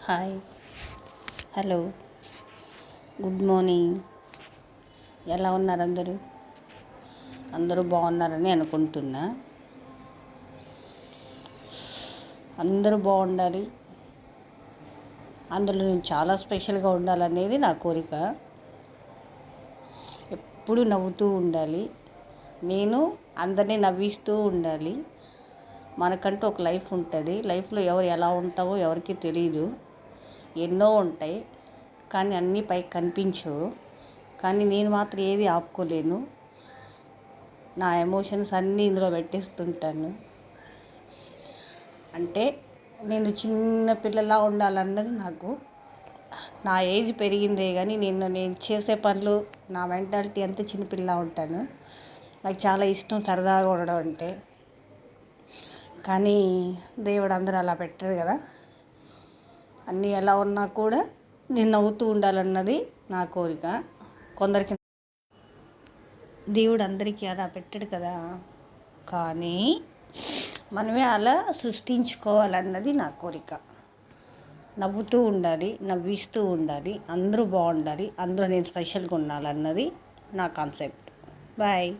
Hi, hello, good morning. ఎలా ఉన్నారు అందరూ? అందరూ బాగున్నారని అనుకుంటున్నా. అందరూ బాగుండాలి, అందులో నేను చాలా స్పెషల్గా ఉండాలనేది నా కోరిక. ఎప్పుడు నవ్వుతూ ఉండాలి, నేను అందరినీ నవ్విస్తూ ఉండాలి. మనకంటూ ఒక లైఫ్ ఉంటుంది. లైఫ్లో ఎవరు ఎలా ఉంటావో ఎవరికి తెలియదు. ఎన్నో ఉంటాయి, కానీ అన్నీ పైకి కనిపించవు. కానీ నేను మాత్రం ఏది ఆపుకోలేను. నా ఎమోషన్స్ అన్నీ ఇందులో పెట్టేస్తుంటాను. అంటే నేను చిన్న పిల్లలా ఉండాలన్నది నాకు. నా ఏజ్ పెరిగిందే కానీ నేను చేసే పనులు, నా మెంటాలిటీ అంతా చిన్నపిల్లలా ఉంటాను. నాకు చాలా ఇష్టం సరదాగా ఉండడం అంటే. కానీ దేవుడు అందరూ అలా పెట్టరు కదా. అన్నీ ఎలా ఉన్నా కూడా నేను నవ్వుతూ ఉండాలన్నది నా కోరిక. కొందరికి దేవుడు అందరికీ అలా పెట్టడు కదా, కానీ మనమే అలా సృష్టించుకోవాలన్నది నా కోరిక. నవ్వుతూ ఉండాలి, నవ్విస్తూ ఉండాలి, అందరూ బాగుండాలి, అందరూ నేను స్పెషల్గా ఉండాలన్నది నా కాన్సెప్ట్. బాయ్.